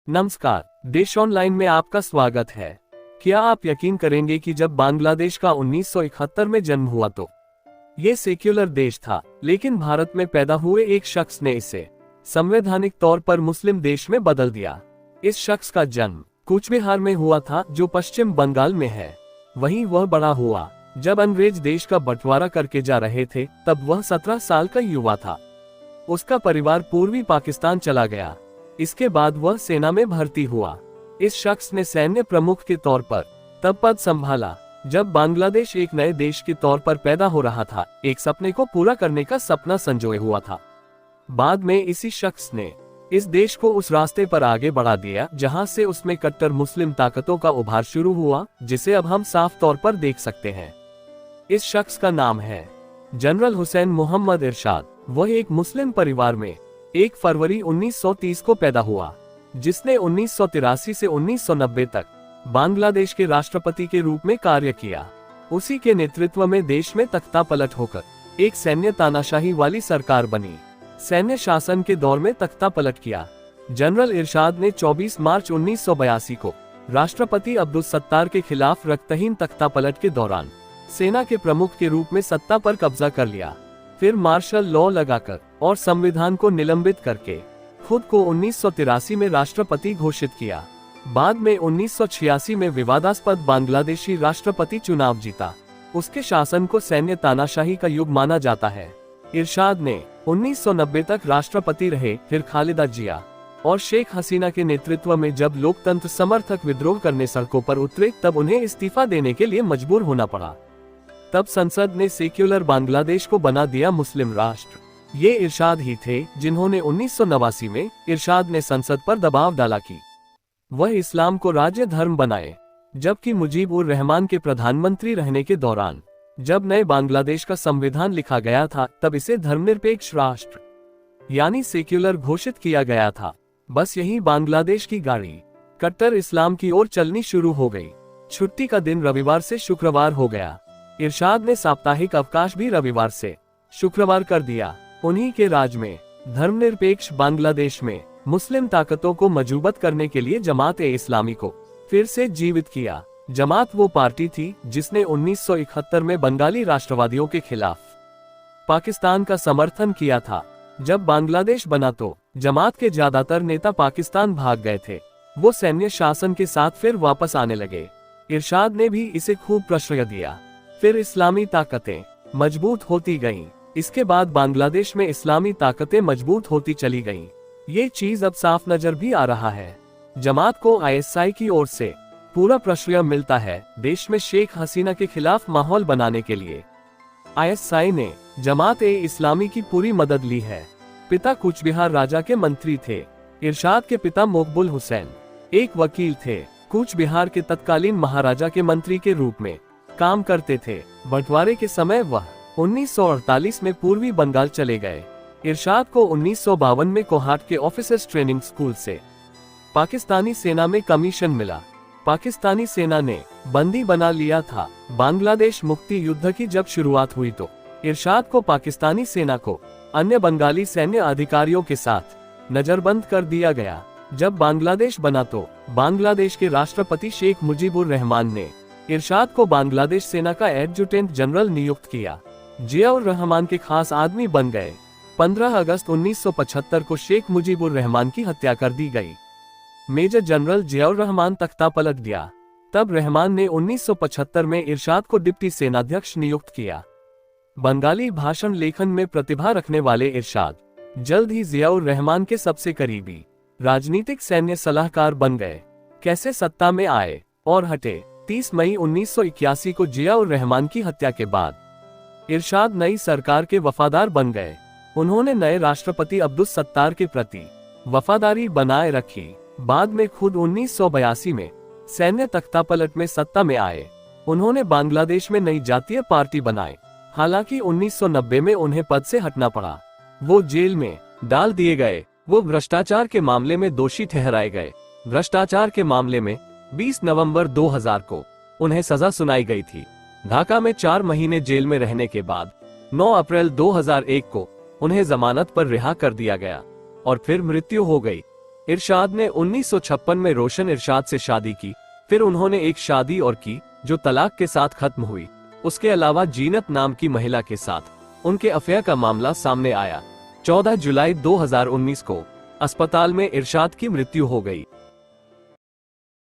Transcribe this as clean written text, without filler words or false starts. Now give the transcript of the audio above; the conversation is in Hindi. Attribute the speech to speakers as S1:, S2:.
S1: नमस्कार, देश ऑनलाइन में आपका स्वागत है। क्या आप यकीन करेंगे कि जब बांग्लादेश का 1971 में जन्म हुआ तो ये सेक्युलर देश था, लेकिन भारत में पैदा हुए एक शख्स ने इसे संवैधानिक तौर पर मुस्लिम देश में बदल दिया। इस शख्स का जन्म कूचबिहार में हुआ था, जो पश्चिम बंगाल में है। वहीं वह बड़ा हुआ जब अंग्रेज देश का बंटवारा करके जा रहे थे। तब वह 17 साल का युवा था। उसका परिवार पूर्वी पाकिस्तान चला गया। इसके बाद वह सेना में भर्ती हुआ। इस शख्स ने सैन्य प्रमुख के तौर पर तब पद संभाला जब बांग्लादेश एक नए देश के तौर पर पैदा हो रहा था, एक सपने को पूरा करने का सपना संजोए हुआ था। बाद में इसी शख्स ने इस देश को उस रास्ते पर आगे बढ़ा दिया जहां से उसमें कट्टर मुस्लिम ताकतों का उभार शुरू हुआ, जिसे अब हम साफ तौर पर देख सकते हैं। इस शख्स का नाम है जनरल हुसैन मोहम्मद इरशाद। वह एक मुस्लिम परिवार में 1 फरवरी 1930 को पैदा हुआ, जिसने 1983 से 1990 तक बांग्लादेश के राष्ट्रपति के रूप में कार्य किया। उसी के नेतृत्व में देश में तख्ता पलट होकर एक सैन्य तानाशाही वाली सरकार बनी। सैन्य शासन के दौर में तख्ता पलट किया। जनरल इरशाद ने 24 मार्च 1982 को राष्ट्रपति अब्दुल सत्तार के खिलाफ रक्तहीन तख्ता पलट के दौरान सेना के प्रमुख के रूप में सत्ता पर कब्जा कर लिया। फिर मार्शल लॉ लगाकर और संविधान को निलंबित करके खुद को 1983 में राष्ट्रपति घोषित किया। बाद में 1986 में विवादास्पद बांग्लादेशी राष्ट्रपति चुनाव जीता। उसके शासन को सैन्य तानाशाही का युग माना जाता है। इरशाद ने 1990 तक राष्ट्रपति रहे। फिर खालिदा जिया और शेख हसीना के नेतृत्व में जब लोकतंत्र समर्थक विद्रोह करने सड़कों पर उतरे, तब उन्हें इस्तीफा देने के लिए मजबूर होना पड़ा। तब संसद ने सेक्युलर बांग्लादेश को बना दिया मुस्लिम राष्ट्र। ये इरशाद ही थे जिन्होंने 1989 में इरशाद ने संसद पर दबाव डाला कि वह इस्लाम को राज्य धर्म बनाए। जबकि मुजीबुर रहमान के प्रधानमंत्री रहने के दौरान जब नए बांग्लादेश का संविधान लिखा गया था, तब इसे धर्मनिरपेक्ष राष्ट्र यानी सेक्युलर घोषित किया गया था। बस यही बांग्लादेश की गाड़ी कट्टर इस्लाम की ओर चलनी शुरू हो गई। छुट्टी का दिन रविवार से शुक्रवार हो गया। इरशाद ने साप्ताहिक अवकाश भी रविवार से शुक्रवार कर दिया। उन्हीं के राज में धर्मनिरपेक्ष बांग्लादेश में मुस्लिम ताकतों को मजबूत करने के लिए जमात-ए-इस्लामी को फिर से जीवित किया। जमात वो पार्टी थी जिसने 1971 में बंगाली राष्ट्रवादियों के खिलाफ पाकिस्तान का समर्थन किया था। जब बांग्लादेश बना तो जमात के ज्यादातर नेता पाकिस्तान भाग गए थे। वो सैन्य शासन के साथ फिर वापस आने लगे। इरशाद ने भी इसे खूब प्रश्रय दिया। फिर इस्लामी ताकतें मजबूत होती गईं। इसके बाद बांग्लादेश में इस्लामी ताकतें मजबूत होती चली गईं। ये चीज अब साफ नजर भी आ रहा है। जमात को आईएसआई की ओर से पूरा प्रश्रय मिलता है। देश में शेख हसीना के खिलाफ माहौल बनाने के लिए आईएसआई ने जमात-ए-इस्लामी की पूरी मदद ली है। पिता कूचबिहार राजा के मंत्री थे। इरशाद के पिता मकबूल हुसैन एक वकील थे। कूचबिहार के तत्कालीन महाराजा के मंत्री के रूप में काम करते थे। बंटवारे के समय वह 1948 में पूर्वी बंगाल चले गए। इरशाद को 1952 में कोहाट के ऑफिसर्स ट्रेनिंग स्कूल से पाकिस्तानी सेना में कमीशन मिला। पाकिस्तानी सेना ने बंदी बना लिया था। बांग्लादेश मुक्ति युद्ध की जब शुरुआत हुई तो इरशाद को पाकिस्तानी सेना को अन्य बंगाली सैन्य अधिकारियों के साथ नजरबंद कर दिया गया। जब बांग्लादेश बना तो बांग्लादेश के राष्ट्रपति शेख मुजीबुर रहमान ने इरशाद को बांग्लादेश सेना का एडजुटेंट जनरल नियुक्त किया। जियाउर रहमान के खास आदमी बन गए। 15 अगस्त 1975 को शेख मुजीबुर रहमान की हत्या कर दी गई। मेजर जनरल जियाउर रहमान तख्ता पलट दिया। तब रहमान ने 1975 में इरशाद को डिप्टी सेनाध्यक्ष नियुक्त किया। बंगाली भाषण लेखन में प्रतिभा रखने वाले इरशाद जल्द ही जियाउर रहमान के सबसे करीबी राजनीतिक सैन्य सलाहकार बन गए। कैसे सत्ता में आए और हटे। 30 मई 1981 को जियाउर रहमान की हत्या के बाद इरशाद नई सरकार के वफादार बन गए। उन्होंने नए राष्ट्रपति अब्दुल सत्तार के प्रति वफादारी बनाए रखी। बाद में खुद 1982 में सैन्य तख्तापलट में सत्ता में आए। उन्होंने बांग्लादेश में नई जातीय पार्टी बनाई। हालांकि 1990 में उन्हें पद से हटना पड़ा। वो जेल में डाल दिए गए। वो भ्रष्टाचार के मामले में दोषी ठहराए गए। भ्रष्टाचार के मामले में 20 नवंबर 2000 को उन्हें सजा सुनाई गई थी। ढाका में 4 महीने जेल में रहने के बाद 9 अप्रैल 2001 को उन्हें जमानत पर रिहा कर दिया गया और फिर मृत्यु हो गई। इरशाद ने 1956 में रोशन इरशाद से शादी की। फिर उन्होंने एक शादी और की जो तलाक के साथ खत्म हुई। उसके अलावा जीनत नाम की महिला के साथ उनके अफेयर का मामला सामने आया। 14 जुलाई 2019 को अस्पताल में इरशाद की मृत्यु हो गई।